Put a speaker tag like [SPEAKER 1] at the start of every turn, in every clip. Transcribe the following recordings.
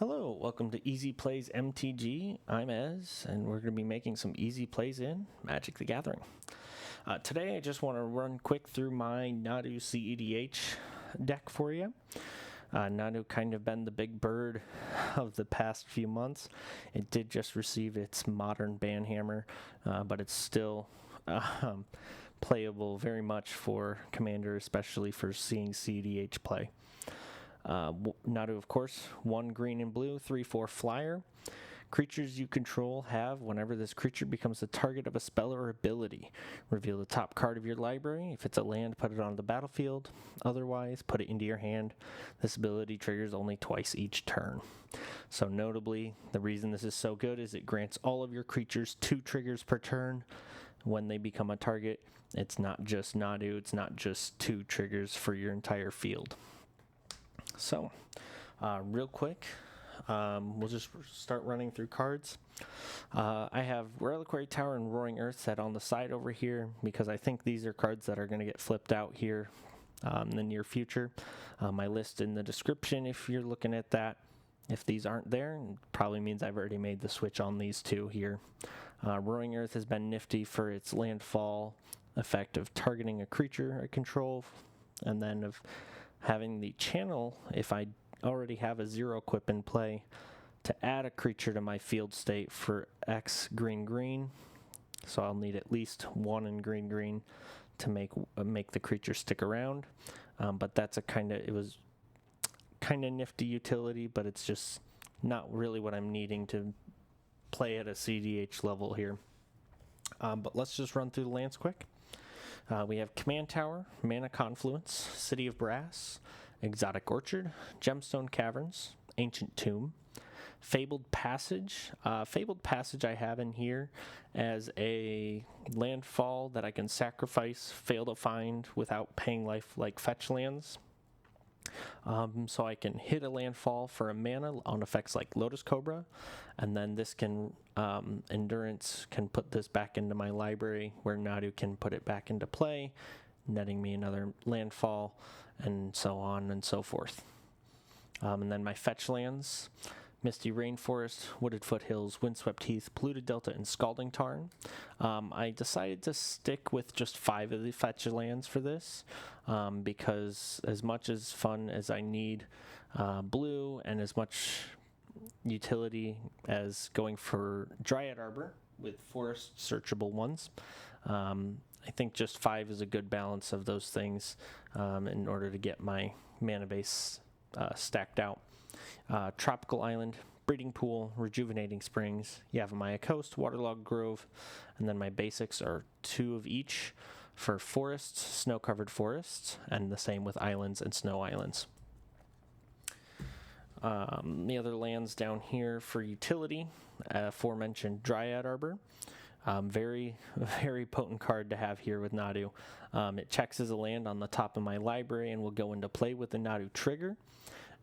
[SPEAKER 1] Hello, welcome to Easy Plays MTG. I'm Ez, and we're going to be making some easy plays in Magic the Gathering. Today, I just want to run quick through my Nadu cEDH deck for you. Nadu kind of been the big bird of the past few months. It did just receive its modern banhammer, but it's still playable very much for Commander, especially for seeing cEDH play. Nadu, of course, 1 green and blue, 3/4 flyer. Creatures you control have, whenever this creature becomes the target of a spell or ability, reveal the top card of your library. If it's a land, put it on the battlefield. Otherwise, put it into your hand. This ability triggers only twice each turn. So notably, the reason this is so good is it grants all of your creatures 2 triggers per turn. When they become a target, it's not just Nadu, it's not just 2 triggers for your entire field. So, real quick, we'll just start running through cards. I have Reliquary Tower and Roaring Earth set on the side over here because I think these are cards that are going to get flipped out here in the near future. My list in the description if you're looking at that. If these aren't there, it probably means I've already made the switch on these 2 here. Roaring Earth has been nifty for its landfall effect of targeting a creature I control, and then of having the channel, if I already have a 0-equip in play, to add a creature to my field state for X green. So I'll need at least 1 in green to make the creature stick around. But that's it was kind of nifty utility, but it's just not really what I'm needing to play at a cEDH level here. But let's just run through the lands quick. We have Command Tower, Mana Confluence, City of Brass, Exotic Orchard, Gemstone Caverns, Ancient Tomb, Fabled Passage. Fabled Passage I have in here as a landfall that I can sacrifice, fail to find without paying life like fetch lands. So I can hit a landfall for a mana on effects like Lotus Cobra, and then this can Endurance can put this back into my library where Nadu can put it back into play, netting me another landfall, and so on and so forth. And then my fetch lands: Misty Rainforest, Wooded Foothills, Windswept Heath, Polluted Delta, and Scalding Tarn. I decided to stick with just 5 of the fetch lands for this because as much as fun as I need blue and as much utility as going for Dryad Arbor with forest searchable ones, I think just 5 is a good balance of those things in order to get my mana base stacked out. Tropical Island, Breeding Pool, Rejuvenating Springs, Yavimaya Coast, Waterlogged Grove, and then my basics are 2 of each for forests, snow-covered forests, and the same with islands and snow islands. The other lands down here for utility, aforementioned Dryad Arbor. Very, very potent card to have here with Nadu. It checks as a land on the top of my library and will go into play with the Nadu trigger,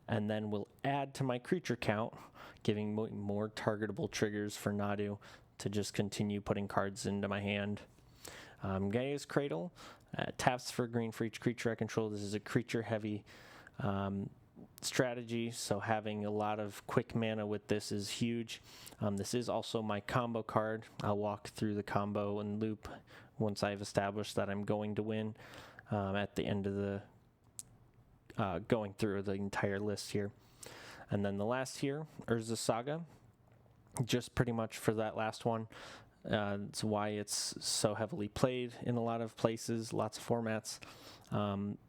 [SPEAKER 1] and then will add to my creature count, giving more targetable triggers for Nadu to just continue putting cards into my hand. Gaia's Cradle, taps for green for each creature I control. This is a creature-heavy strategy, so having a lot of quick mana with this is huge. This is also my combo card. I'll walk through the combo and loop once I've established that I'm going to win at the end of the going through the entire list here. And then the last here, Urza Saga, just pretty much for that last one. It's why it's so heavily played in a lot of places, lots of formats.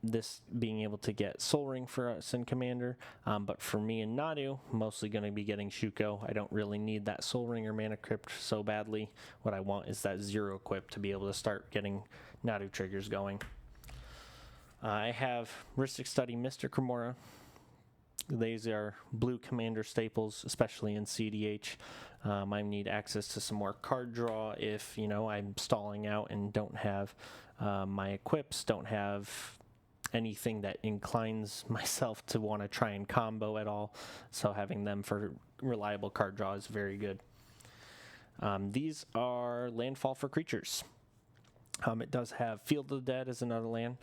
[SPEAKER 1] This being able to get Soul Ring for us in Commander, but for me and Nadu, mostly going to be getting Shuko. I don't really need that Soul Ring or Mana Crypt so badly. What I want is that 0-equip to be able to start getting Nadu triggers going. I have Rhystic Study, Mystic Remora. These are blue Commander staples, especially in cEDH. I need access to some more card draw if, I'm stalling out and don't have my equips, don't have anything that inclines myself to want to try and combo at all. So having them for reliable card draw is very good. These are landfall for creatures. It does have Field of the Dead as another land.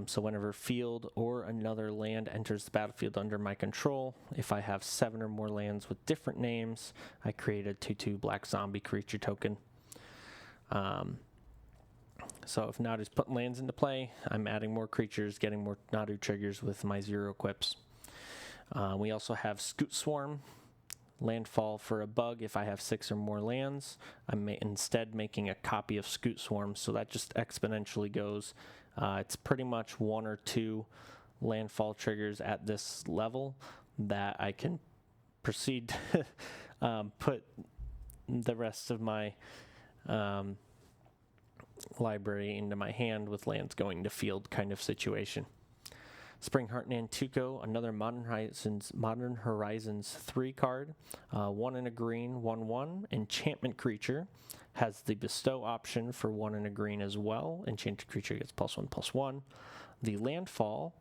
[SPEAKER 1] So whenever field or another land enters the battlefield under my control, if I have 7 or more lands with different names, I create a 2/2 black zombie creature token. So if Nadu's putting lands into play, I'm adding more creatures, getting more Nadu triggers with my 0 equips. We also have Scoot Swarm. Landfall for a bug. If I have 6 or more lands, I'm instead making a copy of Scoot Swarm, so that just exponentially goes. It's pretty much 1 or 2 landfall triggers at this level that I can proceed to put the rest of my library into my hand with lands going to field kind of situation. Springheart Nantuko, another Modern Horizons 3 card, 1 in a green, 1/1, enchantment creature, has the bestow option for 1 in a green as well. Enchanted creature gets +1/+1. The landfall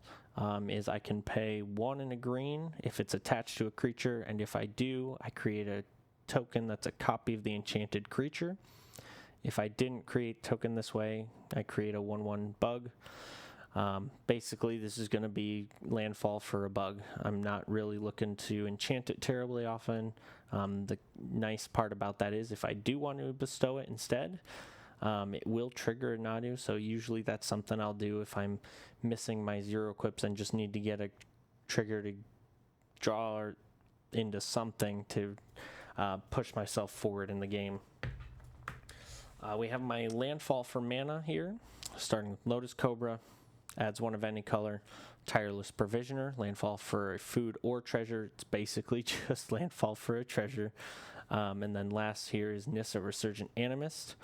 [SPEAKER 1] is I can pay 1 in a green if it's attached to a creature, and if I do, I create a token that's a copy of the enchanted creature. If I didn't create token this way, I create a 1/1 bug. Basically, this is going to be landfall for a bug. I'm not really looking to enchant it terribly often. The nice part about that is if I do want to bestow it instead, it will trigger a Nadu, so usually that's something I'll do if I'm missing my 0 equips and just need to get a trigger to draw into something to push myself forward in the game. We have my landfall for mana here, starting with Lotus Cobra. Adds 1 of any color. Tireless Provisioner, landfall for a food or treasure. It's basically just landfall for a treasure. And then last here is Nissa Resurgent Animist.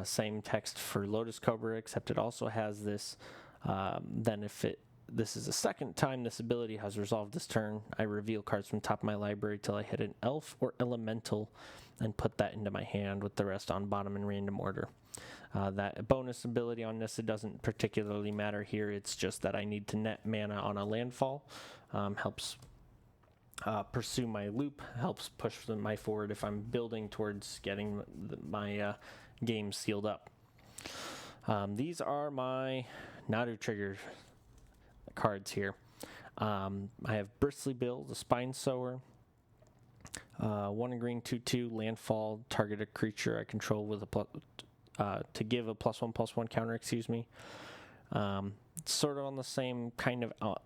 [SPEAKER 1] Same text for Lotus Cobra, except it also has this. Then if this is the second time this ability has resolved this turn, I reveal cards from the top of my library till I hit an elf or elemental and put that into my hand with the rest on bottom in random order. That bonus ability on Nissa doesn't particularly matter here. It's just that I need to net mana on a landfall. Helps pursue my loop, helps push my forward if I'm building towards getting my game sealed up. These are my Nadu trigger cards here. I have Bristly Bill, the Spine Sower. 1 in green, 2/2, landfall, target a creature I control with to give a +1/+1 counter, sort of on the same kind of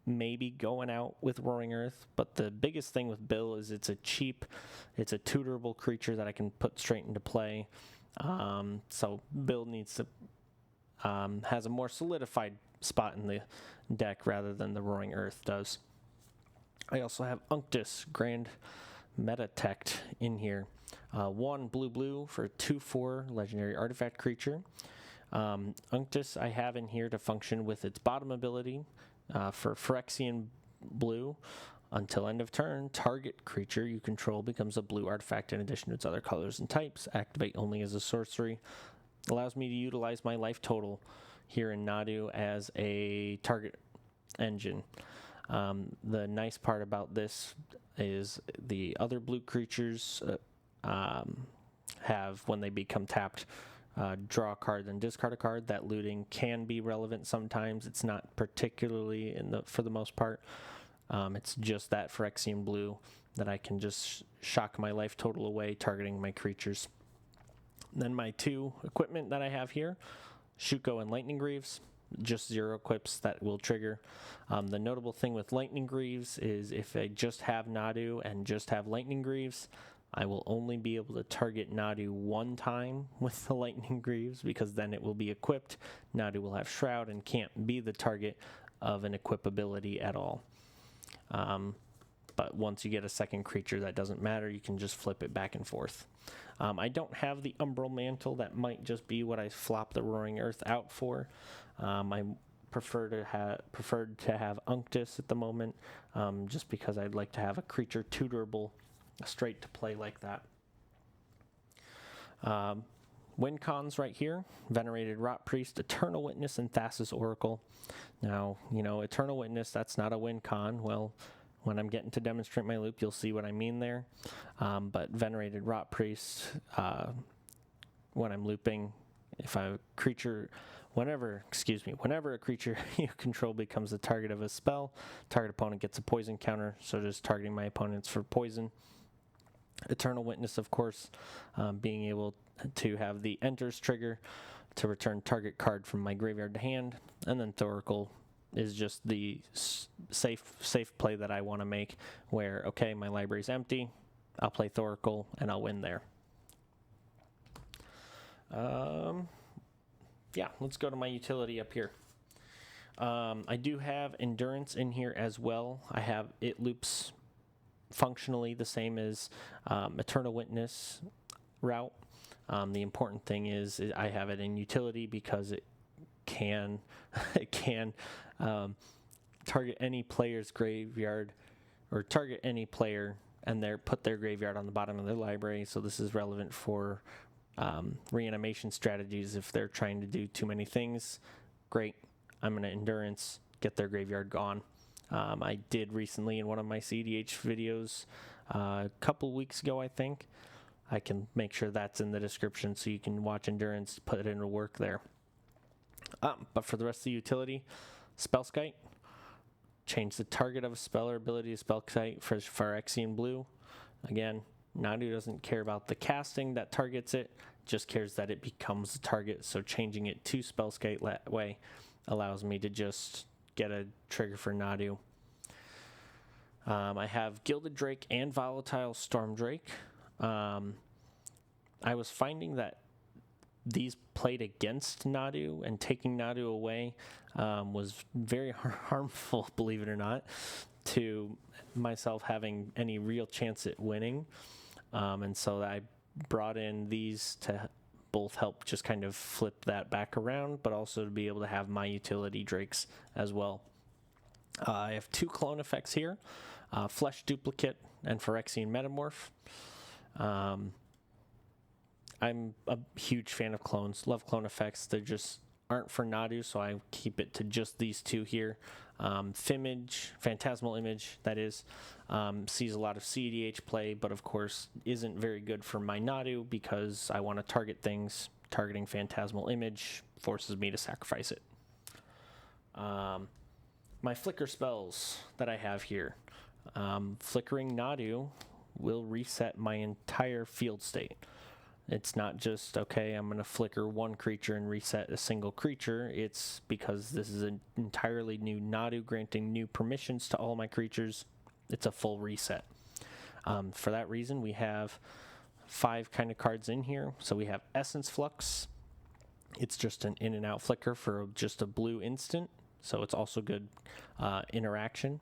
[SPEAKER 1] maybe going out with Roaring Earth, but the biggest thing with Bill is it's a tutorable creature that I can put straight into play. So Bill needs to has a more solidified spot in the deck rather than the Roaring Earth does. I also have Unctus, Grand Metatect in here. 1 blue for a 2/4 legendary artifact creature. Unctus I have in here to function with its bottom ability for Phyrexian blue. Until end of turn, target creature you control becomes a blue artifact in addition to its other colors and types. Activate only as a sorcery. Allows me to utilize my life total here in Nadu as a target engine. The nice part about this is the other blue creatures have, when they become tapped, draw a card then discard a card. That looting can be relevant sometimes. It's not particularly for the most part. It's just that Phyrexian blue that I can just shock my life total away, targeting my creatures. Then my 2 equipment that I have here, Shuko and Lightning Greaves, just 0 equips that will trigger. The notable thing with Lightning Greaves is if I just have Nadu and just have Lightning Greaves, I will only be able to target Nadu 1 time with the Lightning Greaves, because then it will be equipped. Nadu will have Shroud and can't be the target of an equip ability at all. But once you get a second creature, that doesn't matter. You can just flip it back and forth. I don't have the Umbral Mantle. That might just be what I flop the Roaring Earth out for. I preferred to have Unctus at the moment, just because I'd like to have a creature tutorable straight to play like that. Win cons right here: Venerated Rot Priest, Eternal Witness, and Thassa's Oracle. Now, Eternal Witness, that's not a win con. Well, when I'm getting to demonstrate my loop, you'll see what I mean there. But Venerated Rot Priest, when I'm looping, if a creature whenever a creature you control becomes the target of a spell, target opponent gets a poison counter, so just targeting my opponents for poison. Eternal Witness, of course, being able to have the enters trigger to return target card from my graveyard to hand, and then Thoracle is just the safe play that I want to make, where, okay, my library's empty, I'll play Thoracle, and I'll win there. Yeah, let's go to my utility up here. I do have Endurance in here as well. I have it loops functionally the same as Eternal Witness route. The important thing is I have it in utility because it can target any player's graveyard, or target any player and put their graveyard on the bottom of their library. So this is relevant for reanimation strategies. If they're trying to do too many things, great, I'm going to Endurance, get their graveyard gone. I did recently in one of my cEDH videos a couple weeks ago, I think. I can make sure that's in the description so you can watch Endurance, put it into work there. But for the rest of the utility, Spellskite. Change the target of a spell or ability to Spellskite for Phyrexian Blue. Again, Nadu doesn't care about the casting that targets it, just cares that it becomes the target, so changing it to Spellskite that way allows me to just get a trigger for Nadu. I have Gilded Drake and Volatile Storm Drake. I was finding that these played against Nadu, and taking Nadu away was very harmful, believe it or not, to myself having any real chance at winning. And so I brought in these to both help just kind of flip that back around, but also to be able to have my utility Drakes as well. I have 2 clone effects here, Flesh Duplicate and Phyrexian Metamorph. I'm a huge fan of clones, love clone effects. They just aren't for Nadu, so I keep it to just these 2 here. Fimage, Phantasmal Image, that is, sees a lot of cEDH play, but of course isn't very good for my Nadu because I want to target things. Targeting Phantasmal Image forces me to sacrifice it. My flicker spells that I have here. Flickering Nadu will reset my entire field state. It's not just, okay, I'm going to flicker one creature and reset a single creature. It's because this is an entirely new Nadu, granting new permissions to all my creatures. It's a full reset. For that reason, we have 5 kind of cards in here. So we have Essence Flux. It's just an in and out flicker for just a blue instant. So it's also good interaction.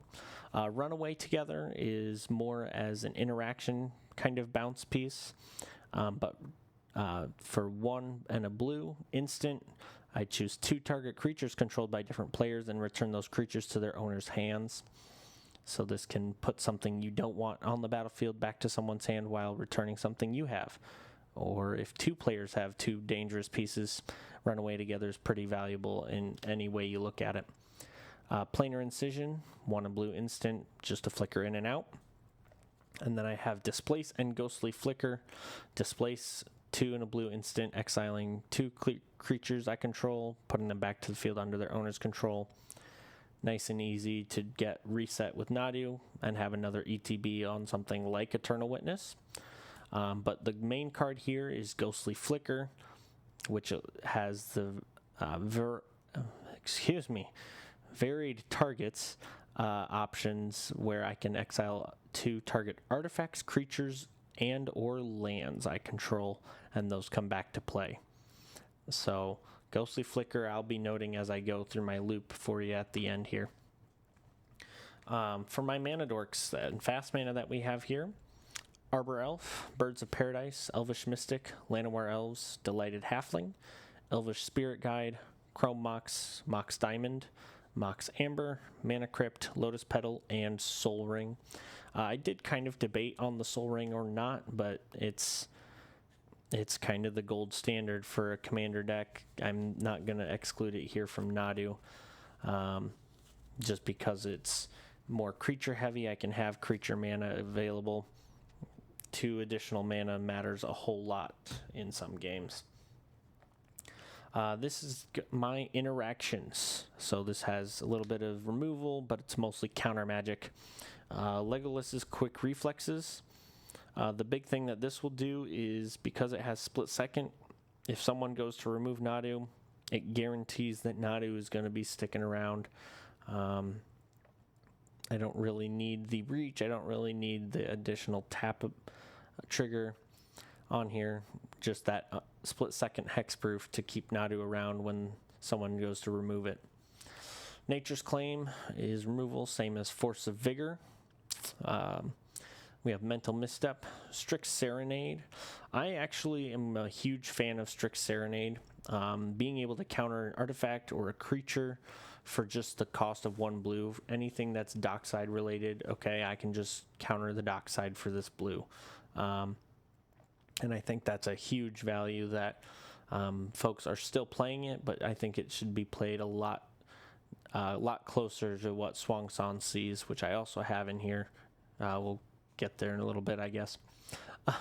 [SPEAKER 1] Runaway Together is more as an interaction kind of bounce piece. But for 1 and a blue instant, I choose 2 target creatures controlled by different players and return those creatures to their owner's hands. So this can put something you don't want on the battlefield back to someone's hand while returning something you have. Or if 2 players have 2 dangerous pieces, Runaway Together is pretty valuable in any way you look at it. Planar Incision, 1 and blue instant, just a flicker in and out. And then I have Displace and Ghostly Flicker. Displace, 2 and a blue instant, exiling 2 creatures I control, putting them back to the field under their owner's control. Nice and easy to get reset with Nadu and have another ETB on something like Eternal Witness. But the main card here is Ghostly Flicker, which has the varied targets options, where I can exile 2 target artifacts, creatures, and or lands I control, and those come back to play. So Ghostly Flicker I'll be noting as I go through my loop for you at the end here. For my mana dorks and fast mana that we have here, Arbor Elf, Birds of Paradise, Elvish Mystic, Llanowar Elves, Delighted Halfling, Elvish Spirit Guide, Chrome Mox, Mox Diamond, Mox Amber, Mana Crypt, Lotus Petal, and Soul Ring. I did kind of debate on the Soul Ring or not, but it's kind of the gold standard for a commander deck. I'm not going to exclude it here from Nadu, just because it's more creature heavy. I can have creature mana available. 2 additional mana matters a whole lot in some games. This is my interactions. So this has a little bit of removal, but it's mostly counter magic. Legolas's quick reflexes. The big thing that this will do is, because it has split second, if someone goes to remove Nadu, it guarantees that Nadu is going to be sticking around. I don't really need the reach. I don't really need the additional tap trigger on here. Just that split second hexproof to keep Nadu around when someone goes to remove it. Nature's Claim is removal, same as Force of Vigor. We have Mental Misstep, Strict Serenade. I actually am a huge fan of Strict Serenade. Being able to counter an artifact or a creature for just the cost of 1 blue. Anything that's dockside related, okay, I can just counter the dockside for this blue. And I think that's a huge value that folks are still playing it, but I think it should be played a lot closer to what Swang San sees, which I also have in here. We'll get there in a little bit, I guess.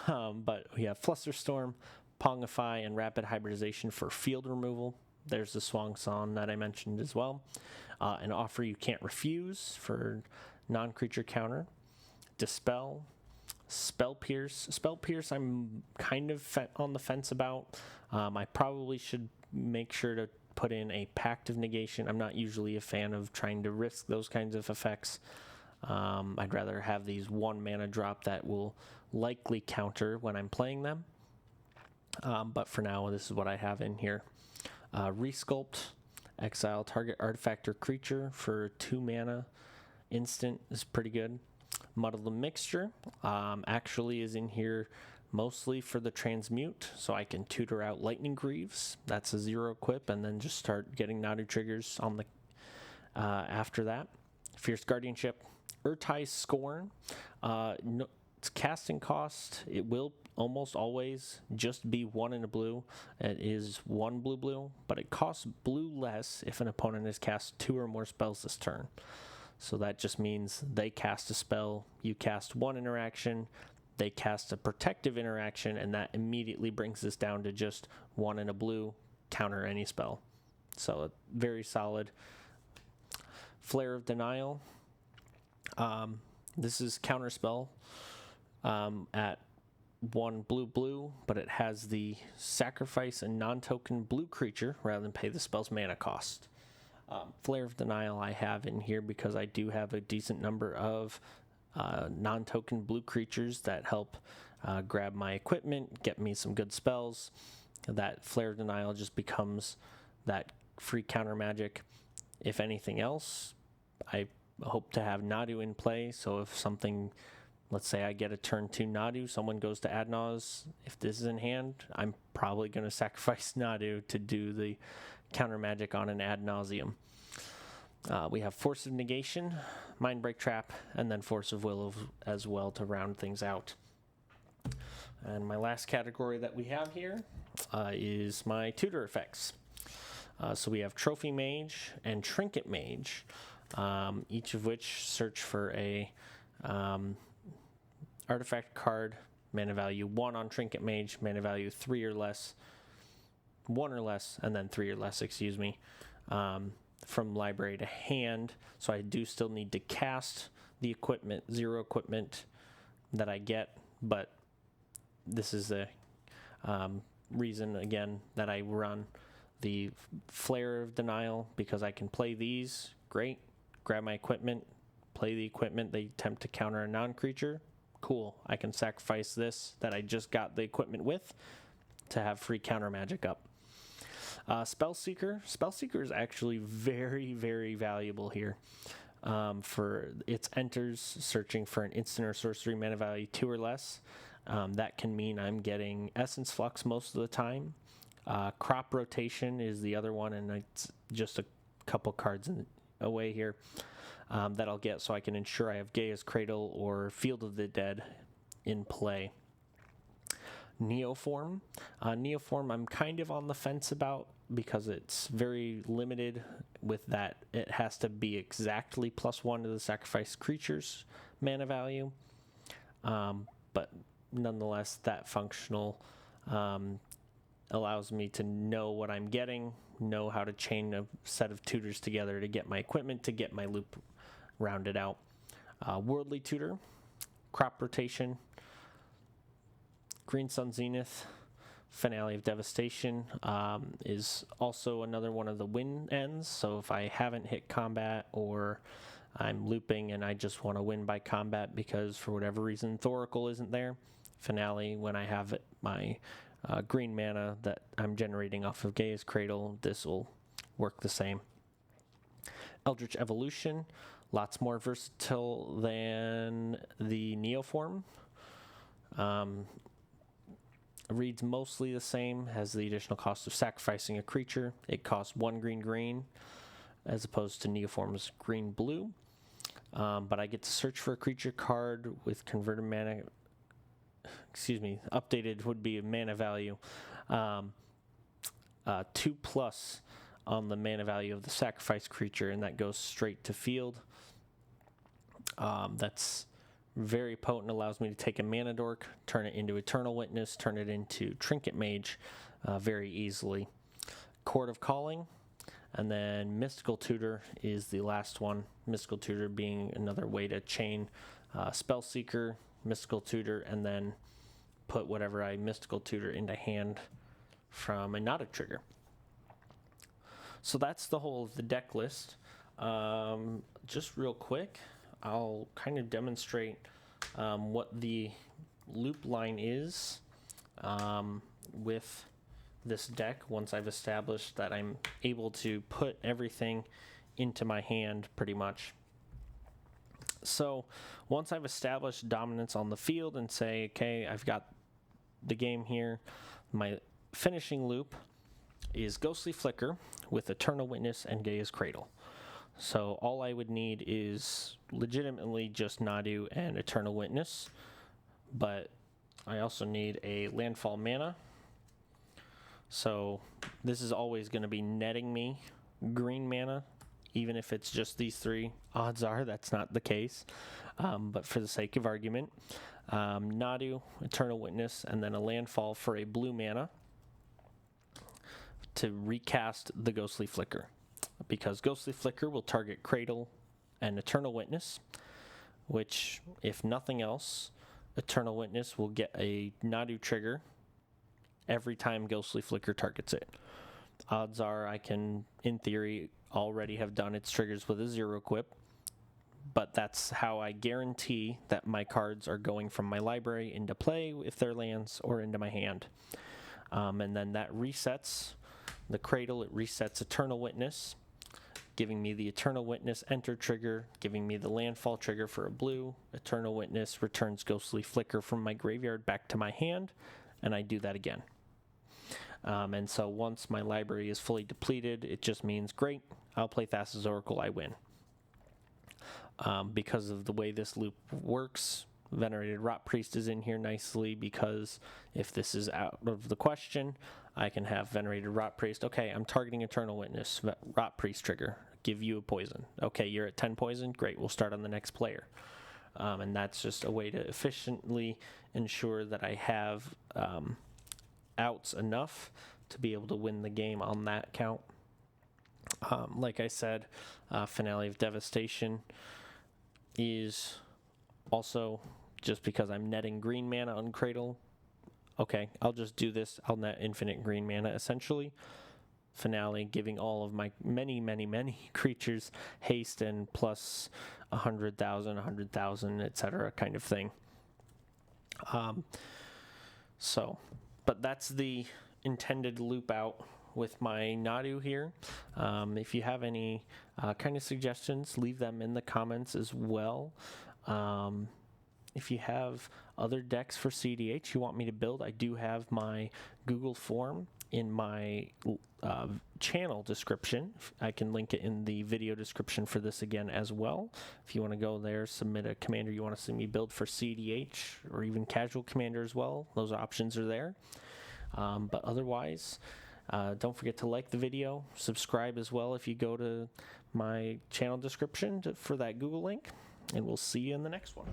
[SPEAKER 1] But we have Flusterstorm, Pongify, and Rapid Hybridization for field removal. There's the Swang San that I mentioned as well. An Offer You Can't Refuse for non-creature counter. Dispel. Spell Pierce. Spell Pierce I'm kind of on the fence about. I probably should make sure to put in a Pact of Negation. I'm not usually a fan of trying to risk those kinds of effects. I'd rather have these 1 mana drop that will likely counter when I'm playing them. But for now, this is what I have in here. Resculpt. Exile target artifact or creature for 2 mana. Instant is pretty good. Muddle the Mixture actually is in here mostly for the transmute, so I can tutor out Lightning Greaves. That's a 0 equip, and then just start getting Nadu triggers on the after that. Fierce Guardianship. Urtai's Scorn. No, its casting cost, it will almost always just be 1 in a blue. It is 1 blue, but it costs blue less if an opponent has cast 2 or more spells this turn. So that just means they cast a spell, you cast 1 interaction, they cast a protective interaction, and that immediately brings this down to just 1 in a blue, counter any spell. So very solid. Flare of Denial. This is counterspell at 1 blue, but it has the sacrifice a non-token blue creature rather than pay the spell's mana cost. Flare of Denial I have in here because I do have a decent number of non-token blue creatures that help grab my equipment, get me some good spells. That Flare of Denial just becomes that free counter magic. If anything else, I hope to have Nadu in play, so if something, let's say I get a turn 2 Nadu, someone goes to Adnaz, if this is in hand, I'm probably going to sacrifice Nadu to do the counter magic on an ad nauseum. We have Force of Negation, Mindbreak Trap, and then Force of Will as well to round things out. And my last category that we have here is my tutor effects. So we have Trophy Mage and Trinket Mage, each of which search for a artifact card, mana value 1 on Trinket Mage, mana value 3 or less, 1 or less, and then 3 or less, excuse me, from library to hand. So I do still need to cast the equipment, 0 equipment that I get, but this is the reason, again, that I run the Flare of Denial, because I can play these, great, grab my equipment, play the equipment, they attempt to counter a non-creature, cool, I can sacrifice this that I just got the equipment with to have free counter magic up. Spellseeker. Spellseeker is actually very, very valuable here. For its enters searching for an instant or sorcery mana value 2 or less. That can mean I'm getting Essence Flux most of the time. Crop Rotation is the other one, and it's just a couple cards away here that I'll get, so I can ensure I have Gaia's Cradle or Field of the Dead in play. Neoform. Neoform I'm kind of on the fence about because it's very limited with that. It has to be exactly +1 to the sacrifice creature's mana value. But nonetheless, that functional allows me to know what I'm getting, know how to chain a set of tutors together to get my equipment, to get my loop rounded out. Worldly Tutor, Crop Rotation, Green Sun Zenith, Finale of Devastation is also another one of the win ends. So if I haven't hit combat, or I'm looping and I just want to win by combat because for whatever reason Thoracle isn't there, Finale, when I have my green mana that I'm generating off of Gaia's Cradle, this will work the same. Eldritch Evolution, lots more versatile than the Neoform. Reads mostly the same, has the additional cost of sacrificing a creature. It costs 1 green as opposed to Neoform's green-blue. But I get to search for a creature card with converted mana. Updated would be a mana value. 2+ on the mana value of the sacrifice creature, and that goes straight to field. That's very potent, allows me to take a Mana Dork, turn it into Eternal Witness, turn it into Trinket Mage very easily. Chord of Calling, and then Mystical Tutor is the last one. Mystical Tutor being another way to chain Spellseeker, Mystical Tutor, and then put whatever I Mystical Tutor into hand from a Nadu trigger. So that's the whole of the deck list. Just real quick, I'll kind of demonstrate what the loop line is with this deck once I've established that I'm able to put everything into my hand pretty much. So once I've established dominance on the field and say, okay, I've got the game here, my finishing loop is Ghostly Flicker with Eternal Witness and Gaia's Cradle. So all I would need is legitimately just Nadu and Eternal Witness, but I also need a landfall mana. So this is always going to be netting me green mana, even if it's just these three. Odds are that's not the case, but for the sake of argument, Nadu, Eternal Witness, and then a landfall for a blue mana to recast the Ghostly Flicker. Because Ghostly Flicker will target Cradle and Eternal Witness, which, if nothing else, Eternal Witness will get a Nadu trigger every time Ghostly Flicker targets it. Odds are I can, in theory, already have done its triggers with a 0-equip, but that's how I guarantee that my cards are going from my library into play if they're lands, or into my hand. And then that resets the Cradle, it resets Eternal Witness, giving me the Eternal Witness enter trigger, giving me the landfall trigger for a blue. Eternal Witness returns Ghostly Flicker from my graveyard back to my hand, and I do that again. And so once my library is fully depleted, it just means, great, I'll play Thassa's Oracle, I win. Because of the way this loop works, Venerated Rot Priest is in here nicely, because if this is out of the question, I can have Venerated Rot Priest. Okay, I'm targeting Eternal Witness, Rot Priest trigger, give you a poison. Okay, you're at 10 poison, great, we'll start on the next player. And that's just a way to efficiently ensure that I have outs enough to be able to win the game on that count. Like I said, Finale of Devastation is also just because I'm netting green mana on Cradle. Okay, I'll just do this. I'll net infinite green mana, essentially. Finale, giving all of my many creatures haste and plus 100,000, etc. kind of thing. But that's the intended loop out with my Nadu here. If you have any kind of suggestions, leave them in the comments as well. If you have other decks for cEDH you want me to build, I do have my Google form in my channel description. I can link it in the video description for this again as well. If you want to go there, submit a commander you want to see me build for cEDH, or even casual commander as well. Those options are there. But otherwise, don't forget to like the video, subscribe as well if you go to my channel description for that Google link, and we'll see you in the next one.